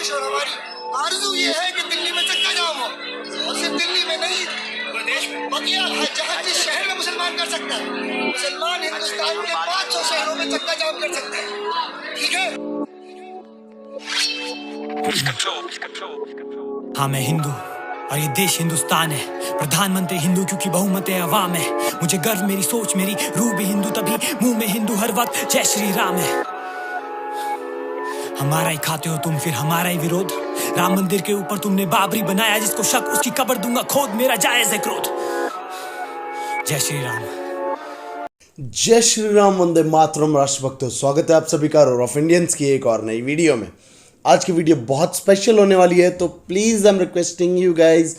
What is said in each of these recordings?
ख्वाहिश और हमारी आरज़ू ये है कि दिल्ली में चक्का जाम हो, और सिर्फ दिल्ली में नहीं, प्रदेश में बकिया जहाँ जिस शहर में मुसलमान कर सकता है, मुसलमान हिंदुस्तान के 500 शहरों में चक्का जाम कर सकते हैं। ठीक है। हाँ, मैं हिंदू और ये देश हिंदुस्तान है। प्रधानमंत्री हिंदू क्योंकि बहुमत अवाम है। मुझे गर्व मेरी सोच मेरी रूह भी हिंदू, तभी मुंह में हिंदू हर वक्त जय श्री राम है। हमारा ही खाते हो तुम, फिर हमारा ही विरोध। राम मंदिर के ऊपर तुमने बाबरी बनाया, जिसको शक उसकी कब्र दूंगा खोद, मेरा जायज है क्रोध। जय श्री राम। जय श्री राम, वंदे मातरम। राष्ट्रभक्तों, स्वागत है आप सभी का रोर ऑफ इंडियंस की एक और नई वीडियो में। आज की वीडियो बहुत स्पेशल होने वाली है, तो please I am requesting you guys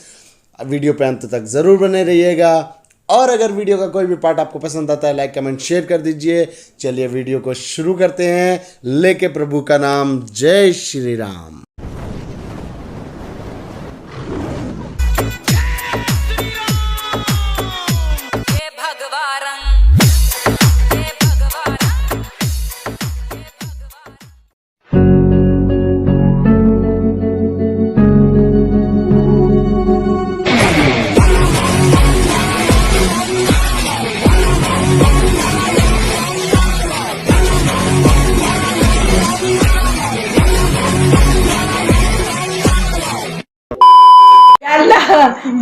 video पे अंत तक ज़रूर बने रहिएगा। और अगर वीडियो का कोई भी पार्ट आपको पसंद आता है, लाइक कमेंट शेयर कर दीजिए। चलिए वीडियो को शुरू करते हैं, लेके प्रभु का नाम। जय श्री राम।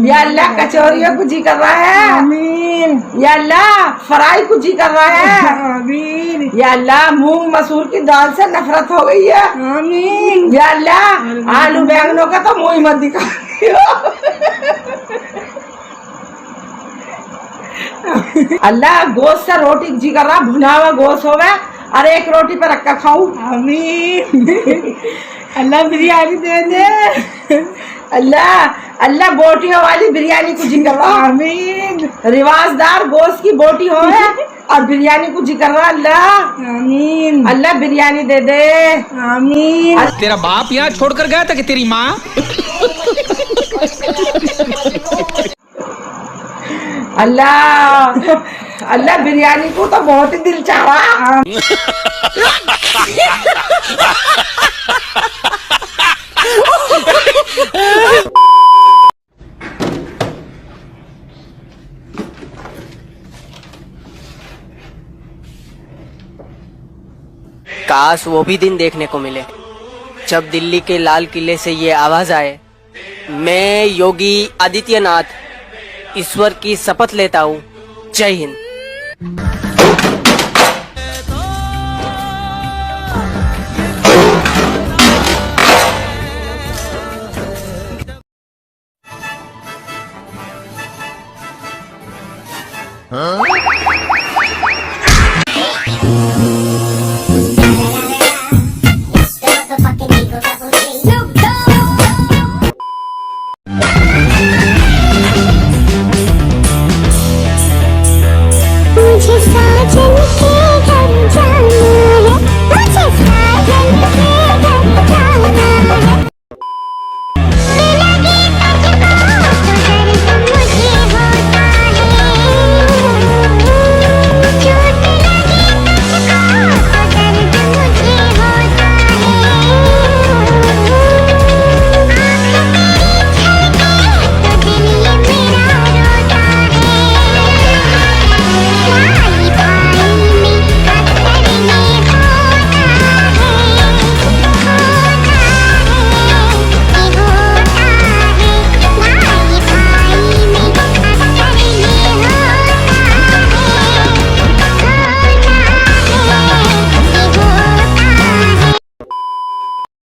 या अल्लाह कचौरियों को जी कर रहा है, आमीन। या अल्लाह फ्राई को जी कर रहा है, आमीन। या अल्लाह मूंग मसूर की दाल से नफरत हो गई है, आमीन। या अल्लाह आलू बैंगनों का तो मुंह मत दिखा। अल्लाह गोश्त से रोटी जी कर रहा, भुना हुआ गोश्त हो गया और एक रोटी पर रखकर खाऊं, आमीन। अल्लाह बिरयानी दे दे। अल्लाह बोटियों वाली बिरयानी को जिक्र रहा, आमीन। रिवाजदार गोश्त की बोटी हो है और बिरयानी को जिक्र रहा, अल्लाह आमीन। अल्लाह बिरयानी दे दे, आमीन। तेरा बाप यहाँ छोड़कर गया था कि तेरी माँ? अल्लाह बिरयानी को तो बहुत ही दिल चाहा। काश वो भी दिन देखने को मिले जब दिल्ली के लाल किले से ये आवाज आए, मैं योगी आदित्यनाथ ईश्वर की शपथ लेता हूँ, जय हिंद।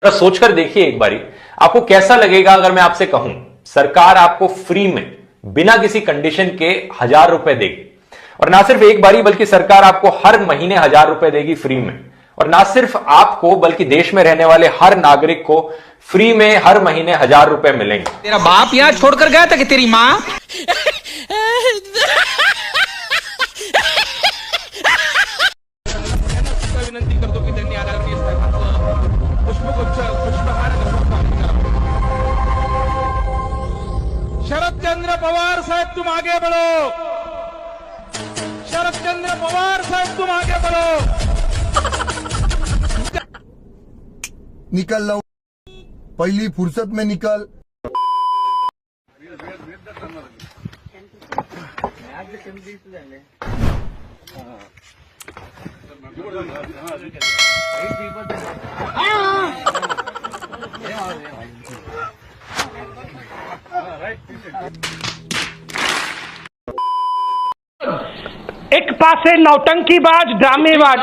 सोचकर देखिए एक बारी, आपको कैसा लगेगा अगर मैं आपसे कहूं सरकार आपको फ्री में बिना किसी कंडीशन के 1000 रुपए देगी। और ना सिर्फ एक बारी बल्कि सरकार आपको हर महीने 1000 रुपए देगी फ्री में। और ना सिर्फ आपको बल्कि देश में रहने वाले हर नागरिक को फ्री में हर महीने 1000 रुपए मिलेंगे। तेरा बाप यहाँ छोड़कर गया था कि तेरी माँ? विनंती करतो की त्यांनी आदरणीय शरद चंद्र पवार साहब तुम आगे बढ़ो, शरद चंद्र पवार साहब तुम आगे बढ़ो। निकल लो। पहली फुर्सत में निकल। एक पासे नौटंकीबाज ड्रामेबाज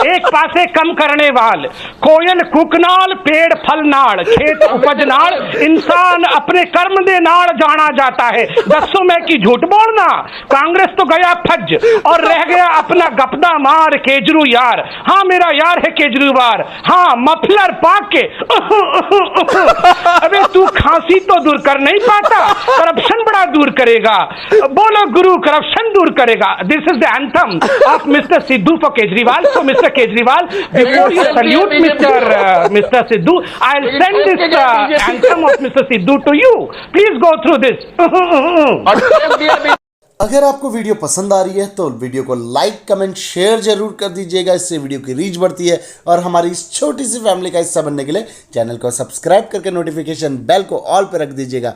एक पासे कम करने वाल, कोयल कुकनाल पेड़ फल नाड़ खेत उपज नाड़, इंसान अपने कर्म दे नाड़ जाना जाता है। दसों में की झूठ बोलना, कांग्रेस तो गया फज और रह गया अपना गपदा मार केजरू यार। हाँ मेरा यार है केजरीवाल, हाँ मफलर पाक के अबे तू खांसी तो दूर कर नहीं पाता, करप्शन बड़ा दूर करेगा। बोलो गुरु करप्शन दूर करेगा। This is the anthem of mister Sidhu for Kejriwal. So mister Kejriwal, before you salute mister Sidhu, I will send this anthem of mister Sidhu to you. Please go through this. अगर आपको वीडियो पसंद आ रही है तो वीडियो को लाइक कमेंट शेयर जरूर कर दीजिएगा, इससे वीडियो की रीच बढ़ती है। और हमारी इस छोटी सी फैमिली का हिस्सा बनने के लिए चैनल को सब्सक्राइब करके नोटिफिकेशन बेल को ऑल पे रख दीजिएगा।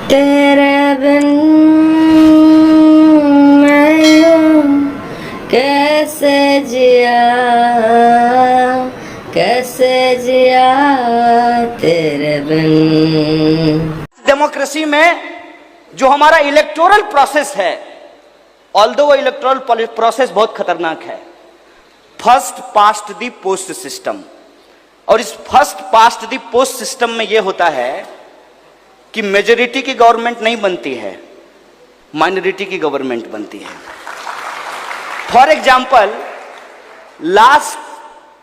तेरे बिन मैं यूं कैसे जिया तेरे बिन। डेमोक्रेसी में जो हमारा इलेक्टोरल प्रोसेस है, ऑल्दो वो इलेक्टोरल प्रोसेस बहुत खतरनाक है, first past the post system. और इस first past the post system में यह होता है कि मेजॉरिटी की गवर्नमेंट नहीं बनती है, माइनॉरिटी की गवर्नमेंट बनती है। फॉर एग्जाम्पल, लास्ट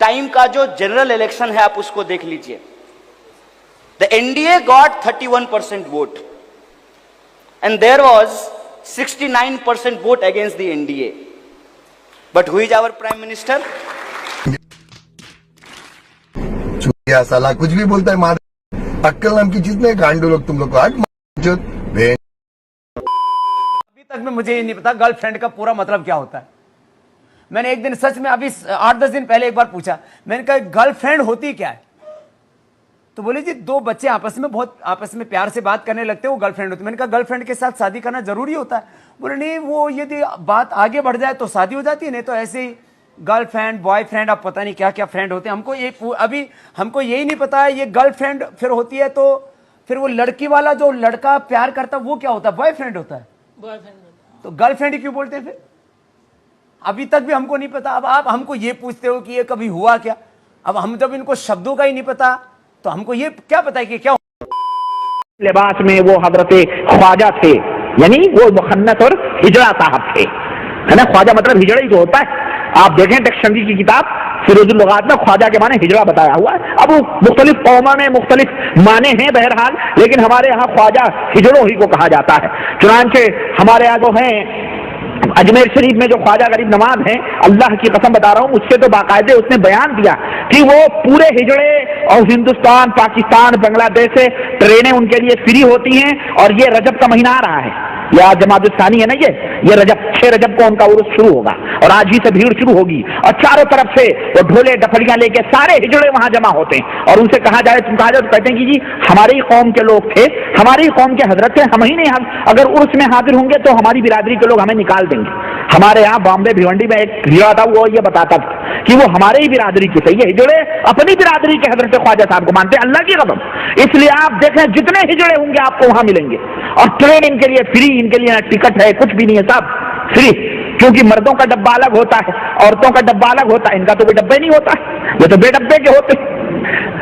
टाइम का जो जनरल इलेक्शन है आप उसको देख लीजिए। The NDA got 31% vote and there was 69% vote against the NDA, but who is our prime minister? चुतिया साला कुछ भी बोलता है, मार अक्कल नाम की चीज नहीं, गांडू लोग तुम लोग को। अभी तक में मुझे ये नहीं पता गर्लफ्रेंड का पूरा मतलब क्या होता है। मैंने एक दिन सच में अभी 8-10 दिन पहले एक बार पूछा, मैंने कहा गर्लफ्रेंड होती क्या है? तो बोले जी दो बच्चे आपस में प्यार से बात करने लगते हैं, वो गर्लफ्रेंड होती है। मैंने कहा गर्लफ्रेंड के साथ शादी करना जरूरी होता है? बोले नहीं, वो यदि बात आगे बढ़ जाए तो शादी हो जाती है, नहीं तो ऐसे ही गर्लफ्रेंड बॉयफ्रेंड, आप पता नहीं क्या क्या फ्रेंड होते हैं। हमको यही नहीं पता है ये गर्लफ्रेंड फिर होती है तो फिर वो लड़की वाला जो लड़का प्यार करता है वो क्या होता है? बॉयफ्रेंड होता है। तो गर्लफ्रेंड ही क्यों बोलते हैं फिर? अभी तक भी हमको नहीं पता। अब आप हमको ये पूछते हो कि ये कभी हुआ क्या? अब हम जब इनको शब्दों का ही नहीं पता तो हमको ये क्या पता है कि क्या लिबास में वो हजरते ख्वाजा थे, यानी वो मुखन्नत और हिजड़ा साहब थे, है ना। ख्वाजा मतलब हिजड़ा ही तो होता है। आप देखें डिक्शनरी की किताब फिरोजुल लुगात में ख्वाजा के माने हिजड़ा बताया हुआ है। अब मुख्तलिफ कौमों में मुख्तलिफ माने हैं बहरहाल, लेकिन हमारे यहाँ ख्वाजा हिजड़ों ही को कहा जाता है। चुनांचे हमारे यहाँ जो हैं अजमेर शरीफ में जो ख्वाजा गरीब नवाज हैं, अल्लाह की कसम बता रहा हूँ, मुझसे तो बाकायदे उसने बयान दिया कि वो पूरे हिजड़े और हिंदुस्तान पाकिस्तान बांग्लादेश से ट्रेनें उनके लिए फ्री होती हैं। और ये रजब का महीना आ रहा है, ये आज जमातुस्सानी है ना, ये रजब 6 रजब को उनका उर्स शुरू होगा और आज ही से भीड़ शुरू होगी और चारों तरफ से वो ढोले डफड़ियां लेके सारे हिजड़े वहां जमा होते हैं। और उनसे कहा जाए तो कहते हैं कि जी हमारी कौम के लोग थे, हमारी कौम के हजरत थे, हम ही नहीं, अगर उर्स में हाजिर होंगे तो हमारी बिरादरी के लोग हमें निकाल देंगे। हमारे यहाँ बॉम्बे भिवंडी में एक हिजड़ा था, वो ये बताता था कि वो हमारे ही बिरादरी के थे, ये हिजड़े अपनी बिरादरी के हजरत ख्वाजा साहब को मानते हैं, अल्लाह की कसम। इसलिए आप देखें जितने हिजड़े होंगे आपको वहां मिलेंगे। और ट्रेन इनके लिए फ्री, इनके लिए टिकट है, कुछ भी नहीं है, सब फ्री। क्योंकि मर्दों का डब्बा अलग होता है, औरतों का डब्बा अलग होता है, इनका तो कोई डब्बे नहीं होता है, ये तो बेडब्बे के होते हैं।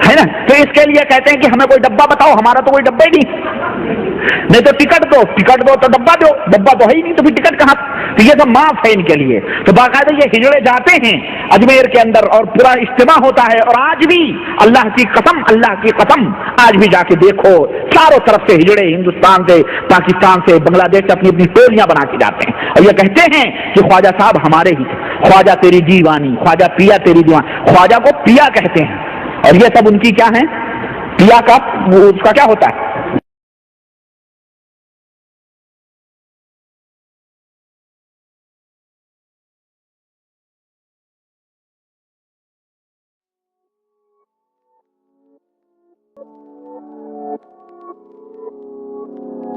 है ना। तो इसके लिए कहते हैं कि हमें कोई डब्बा बताओ, हमारा तो कोई डब्बा ही नहीं तो टिकट दो तो डब्बा दो, डब्बा तो है ही नहीं तो फिर टिकट कहां। तो ये सब माफ है इनके लिए। तो बाकायदा ये हिजड़े जाते हैं अजमेर के अंदर और पूरा इज्तिमा होता है। और आज भी अल्लाह की कसम आज भी जाके देखो, चारों तरफ से हिजड़े हिंदुस्तान से, पाकिस्तान से, बांग्लादेश से अपनी अपनी टोलियां बना के जाते हैं और ये कहते हैं कि ख्वाजा साहब हमारे ही थे, ख्वाजा तेरी दीवानी, ख्वाजा पिया तेरी दीवानी। ख्वाजा को पिया कहते हैं और ये सब उनकी क्या है, पिया का उसका क्या होता है।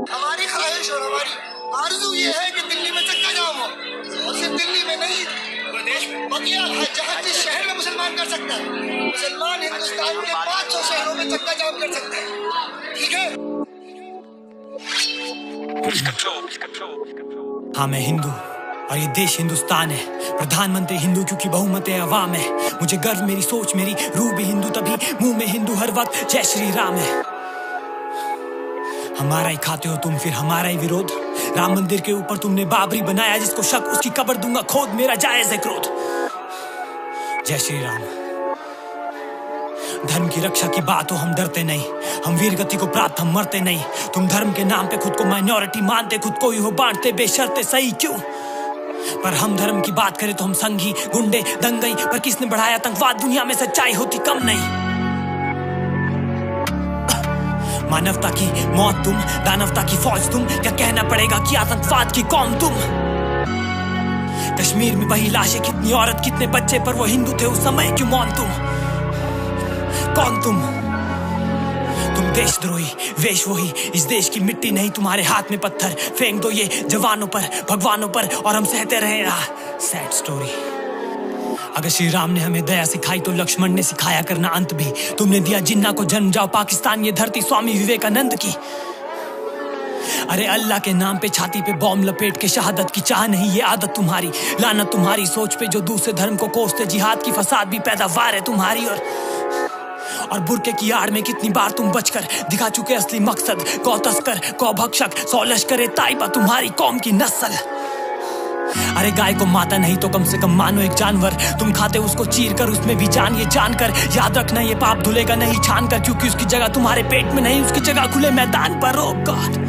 हमारी ख्वाहिश और हमारी आरज़ू ये है कि दिल्ली में चक्का जाम हो, और सिर्फ दिल्ली में नहीं प्रदेश में बकिया जहाँ जिस शहर में मुसलमान कर सकता है, मुसलमान हिंदुस्तान के 500 शहरों में चक्का जाम कर सकता है। ठीक है। हाँ मैं हिंदू और ये देश हिंदुस्तान है, प्रधानमंत्री हिंदू क्योंकि बहुमत अवाम है। मुझे गर्व मेरी सोच मेरी रूह भी हिंदू तभी मुंह में हिंदू हर वक्त जय श्री राम है। हमारा ही खाते हो तुम फिर हमारा ही विरोध। राम मंदिर के ऊपर तुमने बाबरी बनाया, जिसको शक उसकी कब्र दूंगा खोद, मेरा जायज है क्रोध। जय श्री राम। धर्म की रक्षा की बात हो हम डरते नहीं, हम वीर गति को प्राप्त हम मरते नहीं। तुम धर्म के नाम पे खुद को माइनॉरिटी मानते, खुद को ही हो बांटते बेशर्ते, सही क्यों? पर हम धर्म की बात करें तो हम संघी गुंडे दंगई, पर किसने बढ़ाया आतंकवाद, दुनिया में सच्चाई होती कम नहीं। मानवता की मौत तुम, दानवता की फौज तुम, क्या कहना पड़ेगा कि आतंकवाद की कौम तुम। कश्मीर में वही लाशें, कितनी औरत कितने बच्चे, पर वो हिंदू थे उस समय, क्यों मौन तुम? कौन तुम देशद्रोही, वेश वही, इस देश की मिट्टी नहीं, तुम्हारे हाथ में पत्थर फेंक दो ये जवानों पर भगवानों पर, और हम सहते रहे। Sad story. अगर श्री राम ने हमें दया सिखाई तो लक्ष्मण ने सिखाया करना अंत भी। तुमने दिया जिन्ना को जन्म, जाओ पाकिस्तान ये धरती स्वामी विवेकानंद की। अरे अल्लाह के नाम पे छाती पे बॉम्ब लपेट के शहादत की चाह नहीं, ये आदत तुम्हारी, लानत तुम्हारी सोच पे जो दूसरे धर्म को कोसते, जिहाद की फसाद भी पैदावार है तुम्हारी। और बुरके की आड़ में कितनी बार तुम बचकर दिखा चुके असली मकसद, कौ तस्कर कौ भक्षक सौ लश्करे ताइबा तुम्हारी कौम की नस्ल। अरे गाय को माता नहीं तो कम से कम मानो एक जानवर, तुम खाते उसको चीर कर उसमें भी जान, ये जानकर याद रखना ये पाप धुलेगा नहीं छान कर, क्योंकि उसकी जगह तुम्हारे पेट में नहीं, उसकी जगह खुले मैदान पर। ओ गॉड।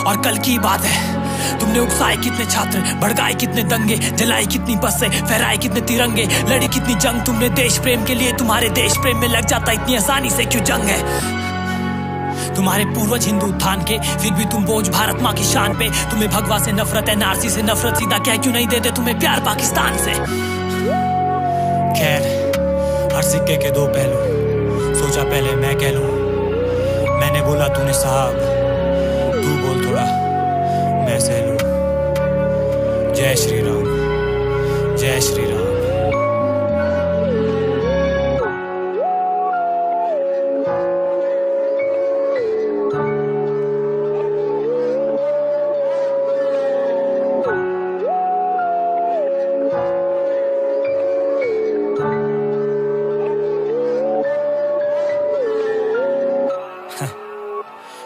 और कल की बात है, तुमने उकसाए कितने छात्र, भड़काए कितने दंगे, जलाए कितनी बसें, फहराए कितने तिरंगे, लड़ी कितनी जंग तुमने देश प्रेम के लिए, तुम्हारे देश प्रेम में लग जाता इतनी आसानी से क्यों जंग है? तुम्हारे पूर्वज हिंदू उत्थान के, फिर भी तुम बोझ भारत माँ की शान पे। तुम्हें भगवा से नफरत है, नारसी से नफरत, सीधा कह क्यों नहीं देते तुम्हें प्यार पाकिस्तान से? खैर हर सिक्के के दो पहलू, सोचा पहले मैं कह लूं, मैंने बोला तूने साहब, तू बोल थोड़ा मैं सह लूं। जय श्री राम, जय श्री राम।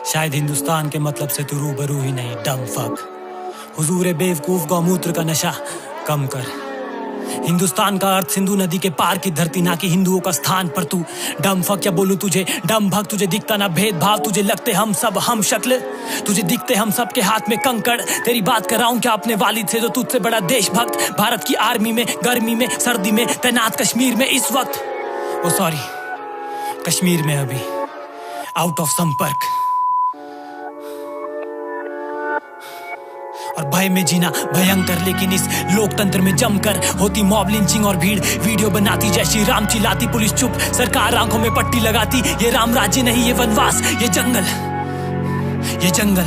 शायद हिंदुस्तान के मतलब से तू रूबरू ही नहीं, डम फक। हुजूर बेवकूफ गौमूत्र का नशा कम कर। हिंदुस्तान का अर्थ सिंधु नदी के पार की धरती, ना कि हिंदुओं का स्थान पर तू डम फक। क्या बोलूं तुझे डम भक्त, तुझे दिखता ना भेदभाव, तुझे लगते हम सब हम शक्ल, तुझे दिखते हम सब के हाथ में कंकड़। तेरी बात कर रहा हूं क्या अपने वालिद से जो तुझसे बड़ा देशभक्त, भारत की आर्मी में गर्मी में सर्दी में तैनात, कश्मीर में इस वक्त, ओ सॉरी कश्मीर में अभी आउट ऑफ संपर्क। और भय में जीना भयंकर, लेकिन इस लोकतंत्र में जमकर होती मॉब लिंचिंग और भीड़ वीडियो बनाती, जय श्री राम चिल्लाती, पुलिस चुप, सरकार आंखों में पट्टी लगाती। ये राम राज्य नहीं, ये वनवास, ये जंगल, ये जंगल।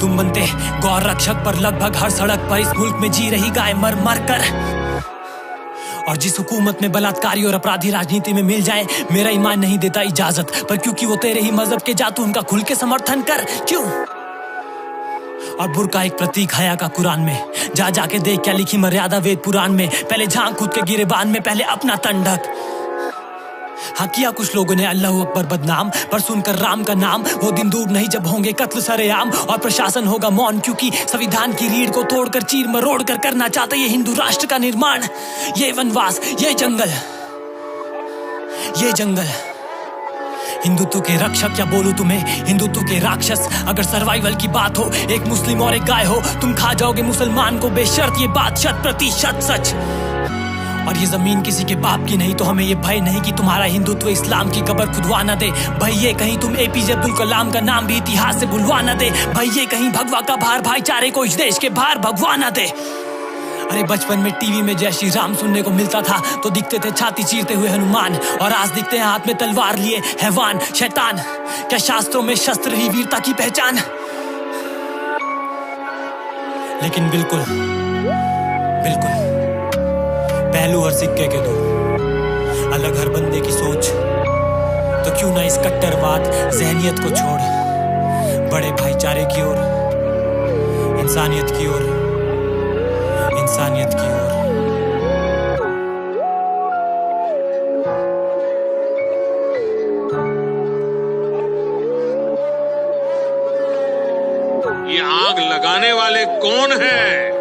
तुम बनते गौ रक्षक पर लगभग हर सड़क पर इस मुल्क में जी रही गाय मर मर कर। और जिस हुकूमत में बलात्कारी और अपराधी राजनीति में मिल जाए, मेरा ईमान नहीं देता इजाजत, पर क्योंकि वो तेरे ही मजहब के जा, तू उनका खुल के समर्थन कर। क्यों? और बुर्का एक प्रतीक हया का कुरान में। जा जाके देख क्या लिखी मर्यादा वेद पुराण में। पहले झांक खुद के गिरेबान में, पहले अपना तन ढक। हाँ किया कुछ लोगों ने अल्लाह अकबर बदनाम, पर सुनकर राम का नाम। वो दिन दूर नहीं जब होंगे कत्ल सरेआम और प्रशासन होगा मौन, क्योंकि संविधान की रीढ़ को तोड़कर चीर मरोड़ कर करना चाहते ये हिंदू राष्ट्र का निर्माण। ये वनवास, ये जंगल, ये जंगल। हिंदुत्व के रक्षक या बोलूं तुम्हें हिंदुत्व के राक्षस। अगर सर्वाइवल की बात हो, एक मुस्लिम और एक गाय हो, तुम खा जाओगे मुसलमान को बेशर्त। ये बात 100% सच। और ये जमीन किसी के बाप की नहीं, तो हमें ये भय नहीं कि तुम्हारा हिंदुत्व इस्लाम की कब्र खुदवा न दे। भाई ये कहीं तुम एपीजे अब्दुल कलाम का नाम भी इतिहास से भुलवा न दे। भाई ये कहीं भगवा का भार भाईचारे को इस देश के बाहर भगवा न दे। अरे बचपन में टीवी में जय श्री राम सुनने को मिलता था, तो दिखते थे छाती चीरते हुए हनुमान, और आज दिखते हैं हाथ में तलवार लिए हैवान शैतान। क्या शास्त्रों में शस्त्र ही वीरता की पहचान? लेकिन बिल्कुल बिल्कुल पहलू हर सिक्के के दो, अलग हर बंदे की सोच। तो क्यों ना इस कट्टरवाद जहनियत को छोड़ बड़े भाईचारे की ओर, इंसानियत की ओर, इंसानियत की ओर। ये आग लगाने वाले कौन हैं?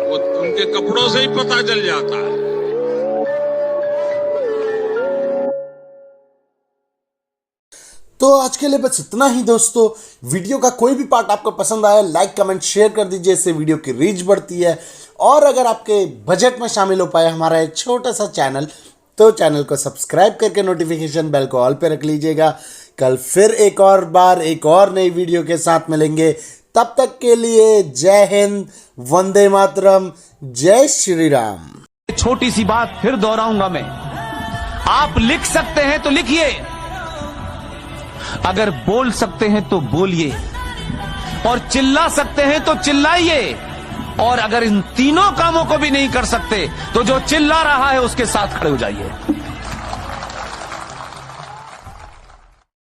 वो उनके कपड़ों से ही पता चल जाता है। तो आज के लिए बस इतना ही दोस्तों। वीडियो का कोई भी पार्ट आपको पसंद आया, लाइक कमेंट शेयर कर दीजिए, इससे वीडियो की रीच बढ़ती है। और अगर आपके बजट में शामिल हो पाए हमारा एक छोटा सा चैनल, तो चैनल को सब्सक्राइब करके नोटिफिकेशन बेल को ऑल पे रख लीजिएगा। कल फिर एक और बार एक और नई वीडियो के साथ मिलेंगे। तब तक के लिए जय हिंद, वंदे मातरम, जय श्री राम। छोटी सी बात फिर दोहराऊंगा मैं, आप लिख सकते हैं तो लिखिए, अगर बोल सकते हैं तो बोलिए, और चिल्ला सकते हैं तो चिल्लाइए। और अगर इन तीनों कामों को भी नहीं कर सकते, तो जो चिल्ला रहा है उसके साथ खड़े हो जाइए।